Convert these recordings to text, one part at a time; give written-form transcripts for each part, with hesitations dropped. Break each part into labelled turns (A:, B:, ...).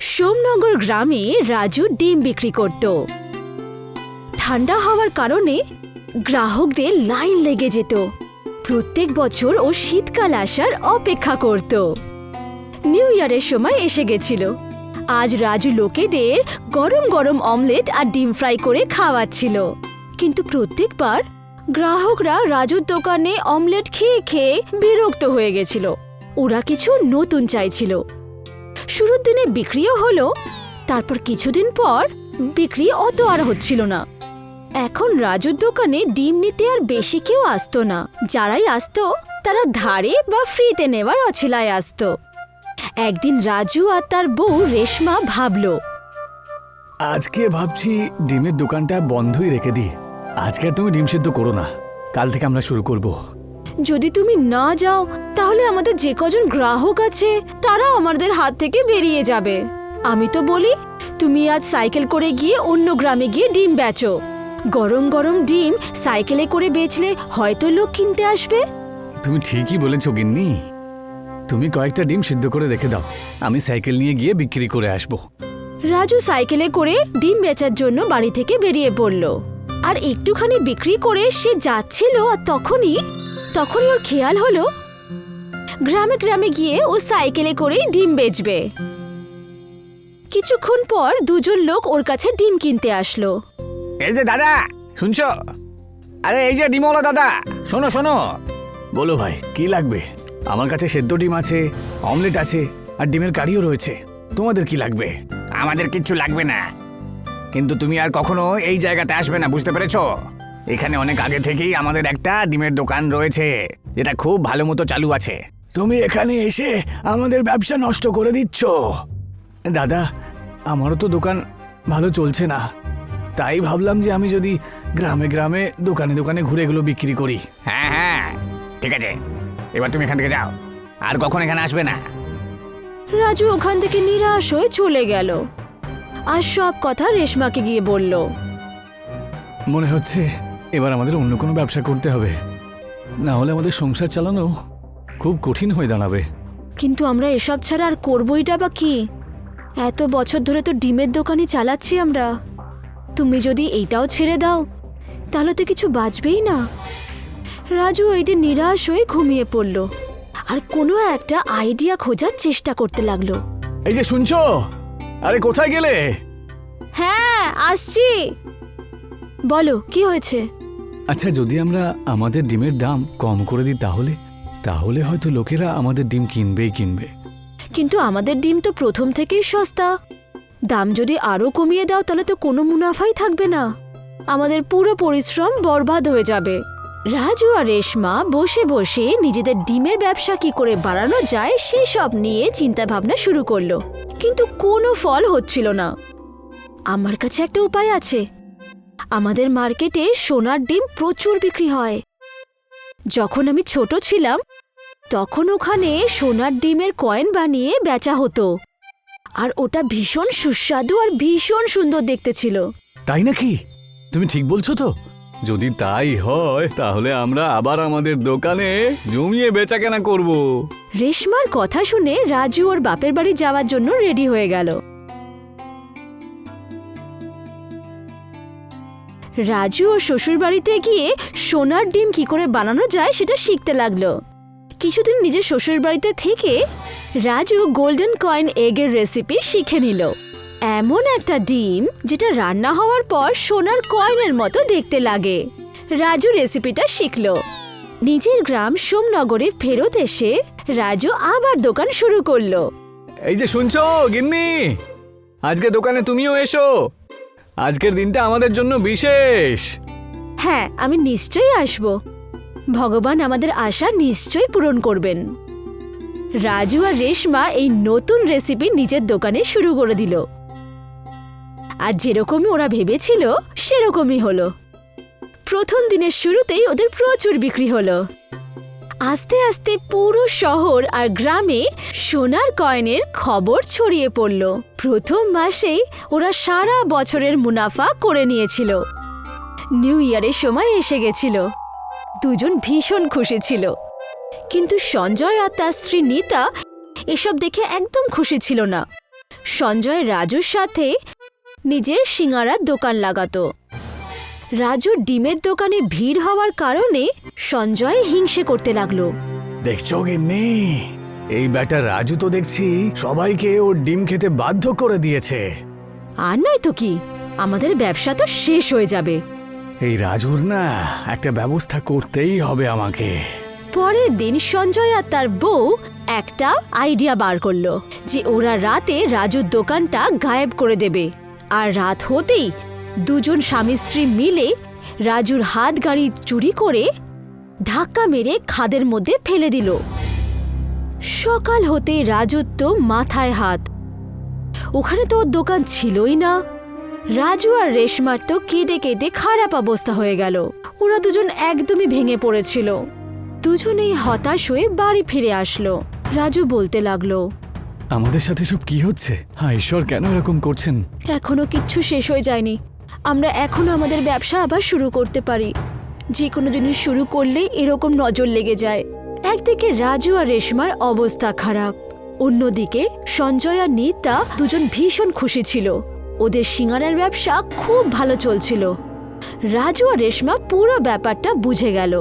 A: সোমনগর গ্রামে রাজু ডিম বিক্রি করত। ঠান্ডা হওয়ার কারণে গ্রাহকদের লাইন লেগে যেত। প্রত্যেক বছর ও শীতকাল আসার অপেক্ষা করত। নিউ ইয়ারের সময় এসে গেছিল। আজ রাজু লোকেদের গরম গরম অমলেট আর ডিম ফ্রাই করে খাওয়াচ্ছিল। কিন্তু প্রত্যেকবার গ্রাহকরা রাজুর দোকানে অমলেট খেয়ে খেয়ে বিরক্ত হয়ে গেছিল। ওরা কিছু নতুন চাইছিল। শুরুর দিনে বিক্রিও হলো, তারপর কিছুদিন পর বিক্রি অত আর হচ্ছিল না। এখন রাজুর দোকানে ডিম নিতে আর বেশি কেউ আসতো না। যারাই আসতো তারা ধারে বা ফ্রিতে নেওয়ার অছিলায় আসতো। একদিন রাজু আর তার বউ রেশমা ভাবলো,
B: আজকে ভাবছি ডিমের দোকানটা বন্ধই রেখে দিই। আজকে আর তুমি ডিম সিদ্ধ করো না, কাল থেকে আমরা শুরু করব।
A: যদি তুমি না যাও তাহলে আমাদের যে কজন গ্রাহক আছে তারা আমাদের হাত থেকে বেরিয়ে যাবে। আমি তো বলি তুমি আজ সাইকেল করে গিয়ে অন্য গ্রামে গিয়ে ডিম বেচো। গরম গরম ডিম সাইকেলে করে বেচলে হয়তো লোক কিনতে আসবে।
B: তুমি ঠিকই বলেছ গিন্নি। তুমি কয়েকটা ডিম সিদ্ধ করে রেখে দাও, আমি সাইকেল নিয়ে গিয়ে বিক্রি করে আসব।
A: রাজু সাইকেলে করে ডিম বেচার জন্য বাড়ি থেকে বেরিয়ে পড়ল। আর একটুখানি বিক্রি করে সে যাচ্ছিল, আর তখনই ওর খেয়াল হলো গ্রামে গ্রামে গিয়ে ও সাইকেলে করেই ডিম বেচবে। কিছুক্ষণ পর দুজন লোক ওর কাছে ডিম কিনতে আসলো।
B: এই যে দাদা, শুনছো? আরে এই যে ডিমওয়ালা দাদা, শোনো শোনো। বলো ভাই, কি লাগবে? আমার কাছে সেদ্ধ ডিম আছে, অমলেট আছে, আর ডিমের কারিও রয়েছে। তোমাদের কি লাগবে? আমাদের কিচ্ছু লাগবে না, কিন্তু তুমি আর কখনো এই জায়গাতে আসবে না, বুঝতে পেরেছো? এখানে অনেক আগে থেকেই আমাদের একটা ডিমের দোকান রয়েছে, যেটা খুব ভালো মতো চালু আছে। তুমি এখানে এসে আমাদের ব্যবসা নষ্ট করে দিচ্ছ। দাদা, আমারও তো দোকান ভালো চলছে না, তাই ভাবলাম যে আমি যদি গ্রামে গ্রামে দোকানে দোকানে ঘুরে এগুলো বিক্রি করি। হ্যাঁ হ্যাঁ, ঠিক আছে, এবার তুমি এখান থেকে যাও, আর কখন এখানে আসবে না।
A: রাজু ওখান থেকে নিরাশ হয়ে চলে গেল আর সব কথা রেশমাকে গিয়ে বলল।
B: মনে হচ্ছে এবার আমাদের অন্য কোনো ব্যবসা করতে হবে, না হলে আমাদের সংসার চালানো খুব কঠিন হয়ে দাঁড়াবে।
A: কিন্তু আমরা এসব ছাড়া আর করবইটা বা কি? এত বছর ধরে তো ডিমের দোকানই চালাচ্ছি আমরা। তুমি যদি এইটাও ছেড়ে দাও তাহলে তো কিছু বাঁচবেই না। রাজু ওই দিন নিরাশ হয়ে ঘুমিয়ে পড়ল আর কোনো একটা আইডিয়া খোঁজার চেষ্টা করতে লাগলো।
B: এই যে শুনছো, আরে কোথায় গেলে?
A: হ্যাঁ আসছি, বলো কি হয়েছে?
B: আচ্ছা, যদি আমরা আমাদের ডিমের দাম কম করে দিই তাহলে হয়তো লোকেরা আমাদের ডিম কিনবেই কিনবে।
A: কিন্তু আমাদের ডিম তো প্রথম থেকেই সস্তা। দাম যদি আরো কমিয়ে দাও তাহলে তো কোনো মুনাফাই থাকবে না, আমাদের পুরো পরিশ্রম বরবাদ হয়ে যাবে। রাজু আর রেশমা বসে বসে নিজেদের ডিমের ব্যবসা কি করে বাড়ানো যায় সেই সব নিয়ে চিন্তা ভাবনা শুরু করলো, কিন্তু কোনো ফল হচ্ছিল না। আমার কাছে একটা উপায় আছে। আমাদের মার্কেটে সোনার ডিম প্রচুর বিক্রি হয়। যখন আমি ছোট ছিলাম তখন ওখানে সোনার ডিমের কয়েন বানিয়ে বেচা হতো, আর ওটা ভীষণ সুস্বাদু আর ভীষণ সুন্দর দেখতে ছিল।
B: তাই নাকি? তুমি ঠিক বলছো তো? যদি তাই হয় তাহলে আমরা আবার আমাদের দোকানে জমিয়ে বেচাকেনা করব।
A: রেশমার কথা শুনে রাজু ওর বাপের বাড়ি যাওয়ার জন্য রেডি হয়ে গেল। রাজু ওর শ্বশুর বাড়িতে গিয়ে সোনার ডিম কি করে বানানো যায় সেটা শিখতে লাগলো। কিছুদিন নিজের শ্বশুর বাড়িতে থেকে রাজু গোল্ডেন কয়েন এগের রেসিপি শিখে নিল। এমন একটা ডিম যেটা রান্না হওয়ার পর সোনার কয়েনের মতো দেখতে লাগে। রাজু রেসিপিটা শিখল। নিজের গ্রাম সোমনগরে ফেরত এসে রাজু আবার দোকান শুরু করলো।
B: এই যে শুনছো গিন্নি, আজকে দোকানে তুমিও এসো। আজকের দিনটা আমাদের জন্য বিশেষ।
A: হ্যাঁ, আমি নিশ্চয়ই আসব। ভগবান আমাদের আশা নিশ্চয়ই পূরণ করবেন। রাজু আর রেশমা এই নতুন রেসিপি নিজের দোকানে শুরু করে দিল। আর যেরকমই ওরা ভেবেছিল সেরকমই হলো। প্রথম দিনের শুরুতেই ওদের প্রচুর বিক্রি হলো। আস্তে আস্তে পুরো শহর আর গ্রামে সোনার কয়েনের খবর ছড়িয়ে পড়ল। প্রথম মাসেই ওরা সারা বছরের মুনাফা করে নিয়েছিল। নিউ ইয়ারের সময় এসে গেছিল। দুজন ভীষণ খুশি ছিল, কিন্তু সঞ্জয় আর তার স্ত্রী নিতা এসব দেখে একদম খুশি ছিল না। সঞ্জয় রাজুর সাথে নিজের সিঙাড়ার দোকান লাগাতো। রাজুর ডিমের দোকানে ভিড় হওয়ার কারণে সঞ্জয় হিংসে করতে লাগলো।
B: দেখছো গিন্নি, এই ব্যাটা রাজু তো দেখছি সবাইকে ওর ডিম খেতে বাধ্য করে দিয়েছে।
A: আর নয় তো কি, আমাদের ব্যবসা তো শেষ হয়ে যাবে।
B: এই রাজুর না একটা ব্যবস্থা করতেই হবে আমাকে।
A: পরের দিন সঞ্জয় আর তার বউ একটা আইডিয়া বার করলো যে ওরা রাতে রাজুর দোকানটা গায়েব করে দেবে। আর রাত হতেই দুজন স্বামী স্ত্রী মিলে রাজুর হাত গাড়ি চুরি করে ধাক্কা মেরে খাদের মধ্যে ফেলে দিল। সকাল হতেই রাজুর তো মাথায় হাত, ওখানে তো ওর দোকান ছিলই না। রাজু আর রেশমার তো কেঁদে কেঁদে খারাপ অবস্থা হয়ে গেল। ওরা দুজন একদমই ভেঙে পড়েছিল। দুজনেই হতাশ হয়ে বাড়ি ফিরে আসলো। রাজু বলতে লাগলো,
B: আমাদের সাথে সব কি হচ্ছে? হ্যাঁ, ঈশ্বর কেন এরকম করছেন?
A: এখনো কিচ্ছু শেষ হয়ে যায়নি। আমরা এখনো আমাদের ব্যবসা আবার শুরু করতে পারি। যে কোনো জিনিস শুরু করলে এরকম নজর লেগে যায়। একদিকে রাজু আর রেশমার অবস্থা খারাপ, অন্যদিকে সঞ্জয় আর নিতা দুজন ভীষণ খুশি ছিল। ওদের সিঙাড়ার ব্যবসা খুব ভালো চলছিল। রাজু আর রেশমা পুরো ব্যাপারটা বুঝে গেল।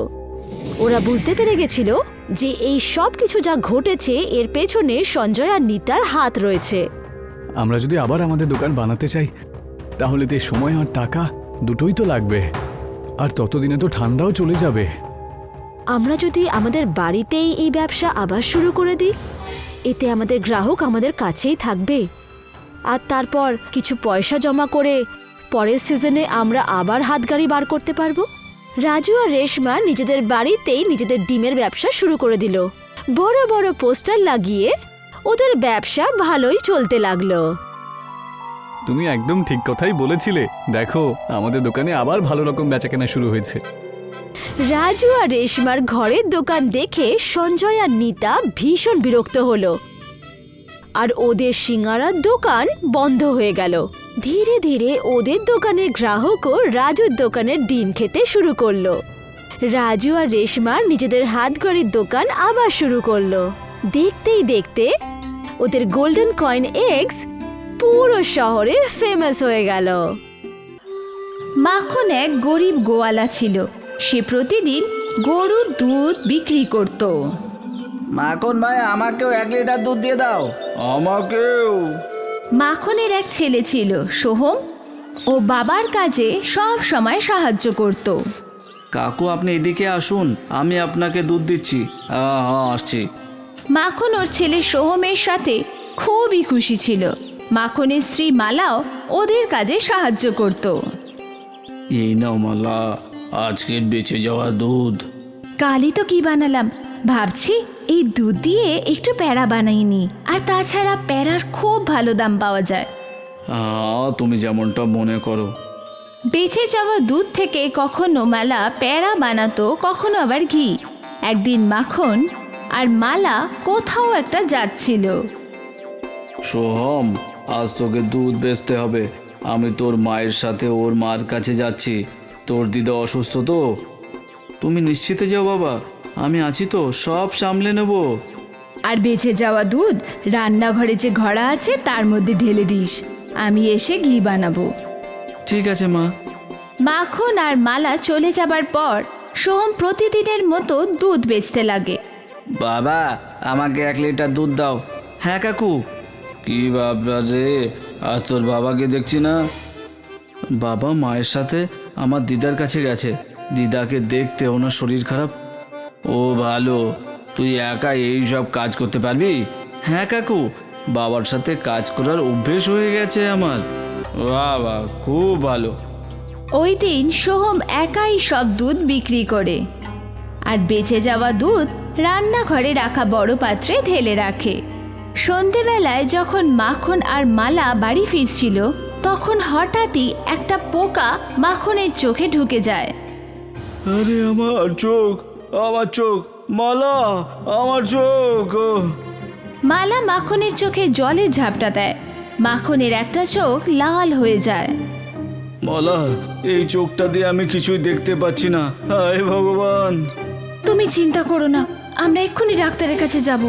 A: ওরা বুঝতে পেরে গেছিল যে এই সব কিছু যা ঘটেছে এর পেছনে সঞ্জয় আর নিতার হাত রয়েছে।
B: আমরা যদি আবার আমাদের দোকান বানাতে চাই তাহলে তো সময় আর টাকা দুটোই তো লাগবে, আর ততদিনে তো ঠান্ডাও চলে যাবে।
A: আমরা যদি আমাদের বাড়িতেই এই ব্যবসা আবার শুরু করে দিই, এতে আমাদের গ্রাহক আমাদের কাছেই থাকবে। আর তারপর কিছু পয়সা জমা করে পরের সিজনে আমরা আবার হাতগাড়ি বার করতে পারবো। রাজু আর রেশমা নিজেদের বাড়িতেই নিজেদের ডিমের ব্যবসা শুরু করে দিল। বড় বড় পোস্টার লাগিয়ে ওদের ব্যবসা ভালোই চলতে লাগলো।
B: তুমি একদম ঠিক কথাই বলেছিলে। দেখো, আমাদের দোকানে আবার ভালো রকম বেচাকেনা শুরু হয়েছে।
A: রাজু আর রেশমার ঘরের দোকান দেখে সঞ্জয় আর নিতা ভীষণ বিরক্ত হলো, আর ওদের সিঙাড়ার দোকান বন্ধ হয়ে গেল। ধীরে ধীরে ওদের দোকানের গ্রাহকও রাজুর দোকানের ডিম খেতে শুরু করলো। রাজু আর রেশমার নিজেদের হাতগড়ির দোকান আবার শুরু করলো। দেখতেই দেখতে ওদের গোল্ডেন কয়েন এগস পুরো শহরে ফেমাস হয়ে গেল।
C: মাখন এক গরিব গোয়ালা ছিল। সে প্রতিদিন গরুর দুধ বিক্রি করত।
D: মাখন ভাই, আমাকেও 1 লিটার দুধ দিয়ে দাও। আমাকেও।
C: মাখনের এক ছেলে ছিল সোহম। ও বাবার কাজে সব সময় সাহায্য করত।
D: কাকু, আপনি এদিকে আসুন, আমি আপনাকে দুধ দিচ্ছি। হ্যাঁ, আসছি।
C: মাখন ওর ছেলে সোহমের সাথে খুবই খুশি ছিল। মাখনের স্ত্রী মালাও ওদের কাজে সাহায্য করত।
D: এই নাও মালা, আজকের বেঁচে যাওয়া দুধ।
C: কালই তো কি বানালাম, ভাবছি এই দুধ দিয়ে একটু প্যাড়া বানাইনি। আর তাছাড়া প্যাড়ার খুব ভালো দাম পাওয়া যায়।
D: হ্যাঁ, তুমি যেমনটা মনে করো।
C: বেঁচে যাওয়া দুধ থেকে কখনো মালা প্যাড়া বানাতো, কখনো আবার ঘি। একদিন মাখন আর মালা কোথাও একটা যাচ্ছিল।
D: সোহম, আজ তোকে দুধ বেচতে হবে। আমি তোর মায়ের সাথে ওর মার কাছে যাচ্ছি। তোর দিদা অসুস্থ তো। তুমি নিশ্চিতে যাও বাবা, আমি আছি তো, সব সামলে নেব।
C: আর বেঁচে যাওয়া দুধ রান্নাঘরে যে ঘড়া আছে তার মধ্যে ঢেলে দিস, আমি এসে ঘি বানাবো।
D: ঠিক আছে মা।
C: মাখন আর মালা চলে যাবার পর সোহম প্রতিদিনের মতো দুধ বেচতে লাগে।
D: বাবা, আমাকে 1 লিটার দুধ দাও। হ্যাঁ কাকু। কি বাবা রে, আজ তোর বাবাকে দেখছি না। বাবা মায়ের সাথে আমার দিদার কাছে গেছে। দিদাকে দেখতে ওনার শরীর খারাপ। ও ভালো, তুই একা এই সব কাজ করতে পারবি? হ্যাঁ কাকু, বাবার সাথে কাজ করার অভ্যেস হয়ে গেছে আমার। বাবা, খুব ভালো।
C: ওই দিন সোহম একাই সব দুধ বিক্রি করে, আর বেঁচে যাওয়া দুধ রান্নাঘরে রাখা বড় পাত্রে ঢেলে রাখে। সন্ধেবেলায় যখন মাখন আর মালা বাড়ি ফিরছিল, তখন হঠাৎই একটা পোকা মাখনের চোখে ঢুকে যায়।
D: আরে আমার চোখ, আমার চোখ, মালা, আমার চোখ।
C: মালা মাখনের চোখে জলের ঝাপটা দেয়। মাখনের একটা চোখ লাল হয়ে যায়।
D: মালা, এই চোখটা দিয়ে আমি কিছুই দেখতে পাচ্ছি না। হায় ভগবান।
C: তুমি চিন্তা করো না, আমরা এক্ষুনি ডাক্তারের কাছে যাব।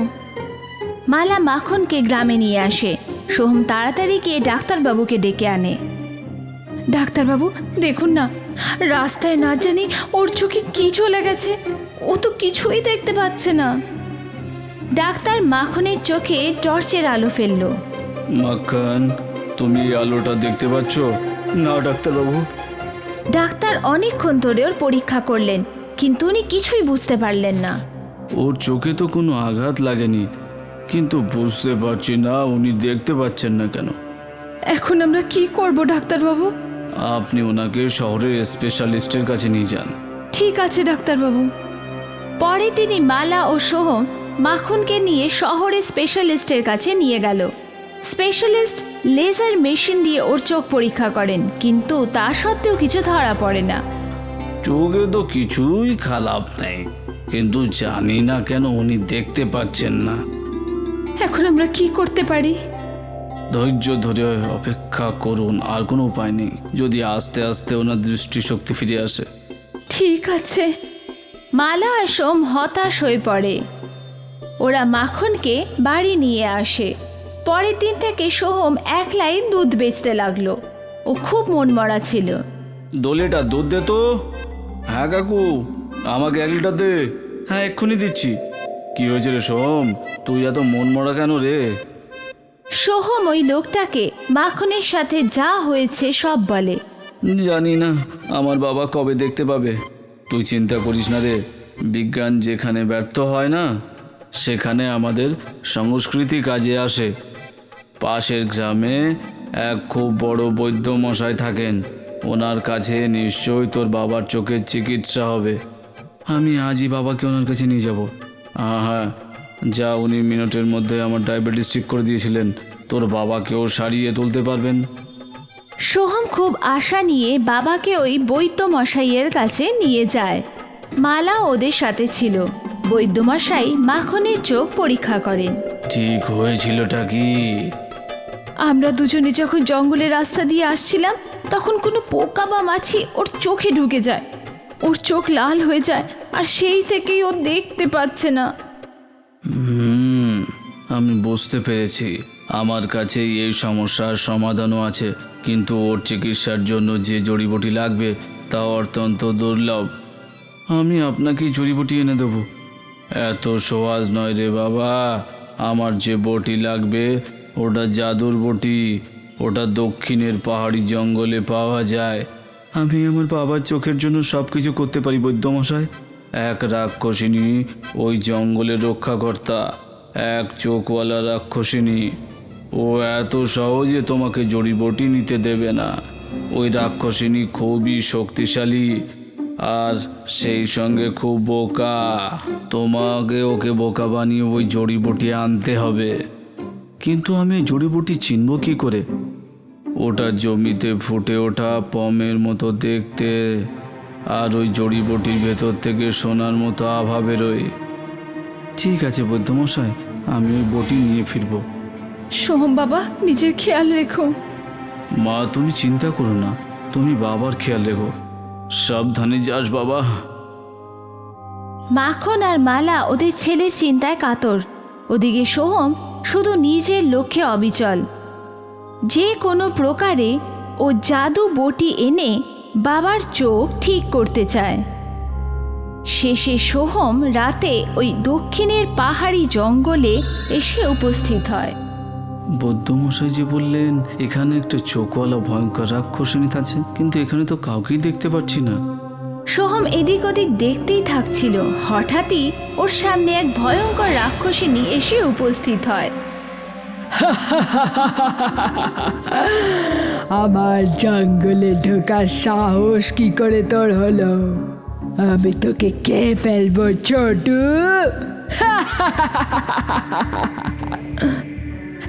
C: মালা মাখনকে গ্রামে নিয়ে আসে। সোহম তাড়াতাড়ি গিয়ে ডাক্তারবাবুকে ডেকে আনে। ডাক্তারবাবু দেখুন না, রাস্তায় না জানি ওর চোখে কি চলে গেছে, ও তো কিছুই দেখতে পাচ্ছে না। ডাক্তার মাখনের চোখে টর্চের আলো ফেললো।
D: মাখন, তুমি এই আলোটা দেখতে পাচ্ছ না ডাক্তারবাবু?
C: ডাক্তার অনেকক্ষণ ধরে ওর পরীক্ষা করলেন, কিন্তু উনি কিছুই বুঝতে পারলেন না।
D: ওর চোখে তো কোনো আঘাত লাগেনি, কিন্তু বুঝতে পারছি না উনি দেখতে পাচ্ছেন না কেন।
C: এখন আমরা কি করব ডাক্তারবাবু?
D: আপনি ওনাকে শহরের স্পেশালিস্টের কাছে নিয়ে যান।
C: ঠিক আছে ডাক্তারবাবু। পরে তিনি মালা ও সোহম মাখনকে নিয়ে শহরের স্পেশালিস্টের কাছে নিয়ে গেল। স্পেশালিস্ট লেজার মেশিন দিয়ে ওর চোখ পরীক্ষা করেন, কিন্তু তা সত্ত্বেও কিছু ধরা পড়ে না।
D: চোখে তো কিছুই খারাপ নেই, কিন্তু জানি না কেন উনি দেখতে পাচ্ছেন না।
C: এখন আমরা কি করতে পারি?
D: ধৈর্য ধরে অপেক্ষা করুন, আর কোনো উপায় নেই। যদি আস্তে আস্তে ওনার দৃষ্টিশক্তি ফিরে আসে।
C: ঠিক আছে। মালা আর সোম হতাশ হয়ে পড়ে। ওরা মাখনকে বাড়ি নিয়ে আসে। পরের দিন থেকে সোহম একলাই দুধ বেচতে লাগলো। ও খুব মনমরা ছিল।
D: দোলেটা দুধ দে তো। হ্যাঁ কাকু, আমাকে 1 লিটার দে। হ্যাঁ, এক্ষুনি দিচ্ছি। কি হয়েছে রে সোম, তুই এত মন মরা কেন রে?
C: সোহম ওই লোকটাকে মাখনের সাথে যা হয়েছে সব বলে।
D: জানি না আমার বাবা কবে দেখতে পাবে। তুই চিন্তা করিস না রে, বিজ্ঞান যেখানে ব্যর্থ হয় না, সেখানে আমাদের সংস্কৃতি কাজে আসে। পাশের গ্রামে এক খুব বড় বৈদ্য মশাই থাকেন, ওনার কাছে নিশ্চয়ই তোর বাবার চোখের চিকিৎসা হবে। আমি আজই বাবাকে ওনার কাছে নিয়ে যাব। হ্যাঁ, যা, উনি মিনিটের মধ্যে আমার ডায়াবেটিস ঠিক করে দিয়েছিলেন। তোর বাবাকেও সারিয়ে তুলতে পারবেন।
C: সোহম খুব আশা নিয়ে বাবাকে ওই বৈদ্য মশাইয়ের কাছে নিয়ে যায়। মালা ওদের সাথে ছিল। বৈদ্যমশাই মাখনের চোখ পরীক্ষা করেন।
D: ঠিক হয়েছিলটা কি?
C: আমরা দুজনে যখন জঙ্গলের রাস্তা দিয়ে আসছিলাম, তখন কোনো পোকা বা মাছি ওর চোখে ঢুকে যায়। ওর চোখ লাল হয়ে যায়, আর সেই থেকেই ও দেখতে পাচ্ছে না।
D: আমি বুঝতে পেরেছি। আমার কাছে এই সমস্যার সমাধানও আছে, কিন্তু ওর চিকিৎসার জন্য যে জড়িবুটি লাগবে তা অত্যন্ত দুর্লভ। আমি আপনাকেই জড়িবুটি এনে দেবো। এত সহজ নয় রে বাবা। আমার যে বটি লাগবে ওটা জাদুর বটি। ওটা দক্ষিণের পাহাড়ি জঙ্গলে পাওয়া যায়। আমি আমার বাবার চোখের জন্য সব কিছু করতে পারি বৈদ্যমশাই। এক রাক্ষসিনী ওই জঙ্গলের রক্ষাকর্তা, এক চোখওয়ালা রাক্ষসিনী। ও এত সহজে তোমাকে জড়িবটি নিতে দেবে না। ওই রাক্ষসিনী খুবই শক্তিশালী, আর সেই সঙ্গে খুব বোকা। তোমাকে ওকে বোকা বানিয়ে ওই জড়িবটি আনতে হবে। কিন্তু আমি জড়িবটি চিনব কি করে? ওটা জমিতে ফুটে ওঠা পমের মতো দেখতে, আর ওই জড়িবটির ভেতর থেকে সোনার মতো আভা বেরোয়। ঠিক আছে বৈদ্যমশাই, আমি ওই বটি নিয়ে ফিরব।
C: সোহম বাবা, নিজের খেয়াল রেখো।
D: মা, তুমি চিন্তা করো না, তুমি বাবার খেয়াল রেখো। সাবধানে যাস বাবা।
C: মাখন আর মালা ওদের ছেলের চিন্তায় কাতর। ওদিকে সোহম শুধু নিজের লক্ষ্যে অবিচল। যে কোনো প্রকারে ও জাদু বটি এনে বাবার চোখ ঠিক করতে চায়। শেষে সোহম রাতে ওই দক্ষিণের পাহাড়ি জঙ্গলে এসে উপস্থিত হয়।
D: বৈদ্যমশাই যে বললেন এখানে একটা চোখওয়ালা ভয়ঙ্কর রাক্ষসিনী আছে, কিন্তু এখানে তো কাউকেই দেখতে পাচ্ছি না।
C: সোহম এদিক ওদিক দেখতেই থাকছিল। হঠাৎই ওর সামনে এক ভয়ঙ্কর রাক্ষসিনী এসে উপস্থিত হয়।
E: আমার জঙ্গলে ঢোকার সাহস কি করে তোর হলো? আমি তোকে কে ফেলবো ছোটু?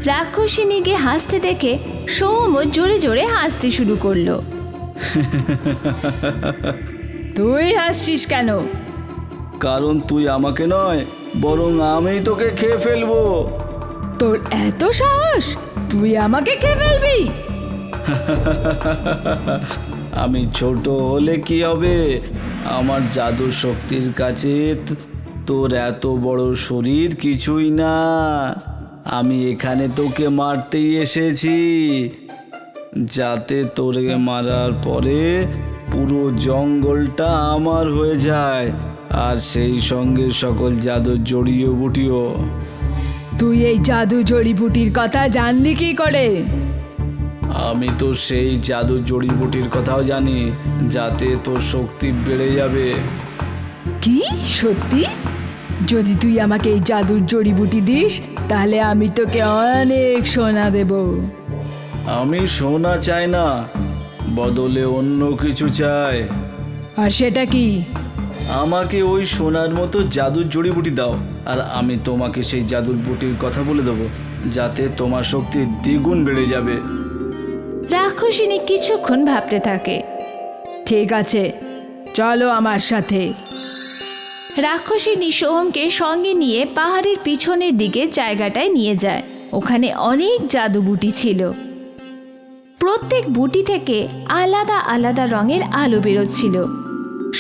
C: রাক্ষসিনীকে হাসতে দেখে সোহমও জোরে জোরে হাসতে শুরু করলো।
E: তুই হাসছিস কেন?
D: কারণ তুই আমাকে নয়, বরং আমি তোকে খেয়ে ফেলবো।
E: তোর এত সাহস? তুই আমাকে কে ফেলবি?
D: আমি ছোট হলে কি হবে? আমার জাদুর শক্তির কাছে তোর এত বড় শরীর কিছুই না। আমি এখানে তোকে মারতেই এসেছি, যাতে তোরে মারার পরে পুরো জঙ্গলটা আমার হয়ে যায়, আর সেই সঙ্গে সকল জাদুর জড়িয়ে বুটিও।
E: তুই এই জাদু জড়িবুটির কথা জানলি কি করে?
D: আমি তো সেই জাদু জড়িবুটির কথাও জানি, যাতে তোর শক্তি বেড়ে যাবে।
E: কি সত্যি? যদি তুই আমাকে এই জাদুর জড়িবুটি দিস তাহলে আমি তোকে অনেক সোনা দেব।
D: আমি সোনা চাই না, বদলে অন্য কিছু চাই।
E: আর সেটা কি?
D: আমাকে ওই সোনার মতো জাদুর জড়িবুটি দাও, আর আমি তোমাকে সেই জাদুর বুটির কথা বলে দেবো, যাতে তোমার শক্তি দ্বিগুণ বেড়ে যাবে।
C: রাক্ষসিনী কিছুক্ষণ ভাবতে থাকে।
E: ঠিক আছে, চলো আমার সাথে।
C: রাক্ষসিনী সোহমকে সঙ্গে নিয়ে পাহাড়ের পিছনের দিকের জায়গাটায় নিয়ে যায়। ওখানে অনেক জাদু বুটি ছিল। প্রত্যেক বুটি থেকে আলাদা আলাদা রঙের আলো বেরোচ্ছিল।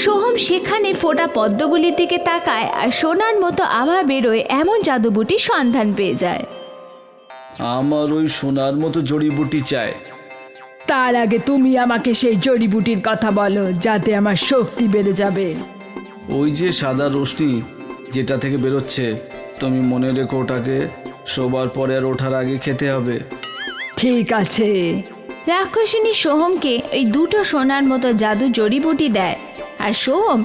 C: সোহম সেখানে ফোটা পদ্মগুলির দিকে তাকায় আর সোনার মতো আভা বেরোয় এমন জাদু বুটির সন্ধান পেয়ে যায়।
D: আমার ওই সোনার মতো জড়িবুটি চাই।
E: তার আগে তুমি আমাকে সেই জড়িবুটির কথা বলো, যাতে আমার শক্তি বেড়ে যাবে।
D: ওই যে সাদা রশ্মি যেটা থেকে বেরোচ্ছে, তুমি মনে রেখো, ওটাকে শোবার পরে আর ওঠার আগে খেতে হবে।
E: ঠিক আছে।
C: রাক্ষসিনী সোহমকে ওই দুটো সোনার মতো জাদু জড়িবুটি দেয়, আর সোহম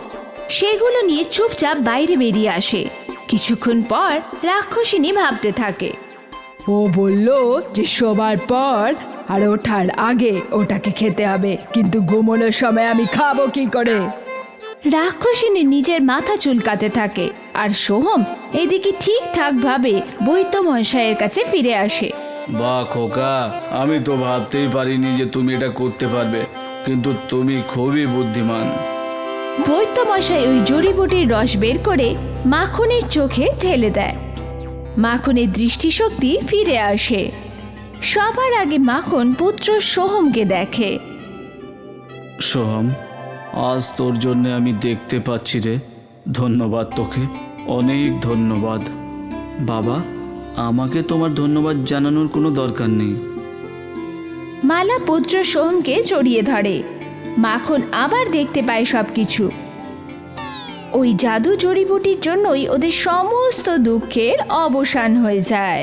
C: সেগুলো নিয়ে চুপচাপ বাইরে বেরিয়ে আসে। কিছুক্ষণ পর রাক্ষসিনী ভাবতে থাকে।
E: ও বলল যে শোবার পর আর ওঠার আগে ওটাকে খেতে হবে, কিন্তু ঘুমানোর সময় আমি খাবো কি করে?
C: রাক্ষসিনী নিজের মাথা চুলকাতে থাকে, আর সোহম এদিকে ঠিকঠাক ভাবে বৈদ্য মশাইয়ের কাছে ফিরে আসে।
D: বাহ খোকা, আমি তো ভাবতেই পারিনি যে তুমি এটা করতে পারবে, কিন্তু তুমি খুবই বুদ্ধিমান।
C: বৈদ্য মশাই ওই জড়িবুটির রস বের করে মাখনের চোখে ঢেলে দেয়। মাখনের দৃষ্টিশক্তি ফিরে আসে। সবার আগে মাখন পুত্র সোহমকে দেখে।
D: সোহম, আজ তোর জন্য আমি দেখতে পাচ্ছি রে। ধন্যবাদ তোকে, অনেক ধন্যবাদ। বাবা, আমাকে তোমার ধন্যবাদ জানানোর কোনো দরকার নেই।
C: মালা পুত্র সোহমকে জড়িয়ে ধরে। মাখন আবার দেখতে পায় সবকিছু। ওই জাদু জড়িবুটির জন্যই ওদের সমস্ত দুঃখের অবসান হয়ে যায়।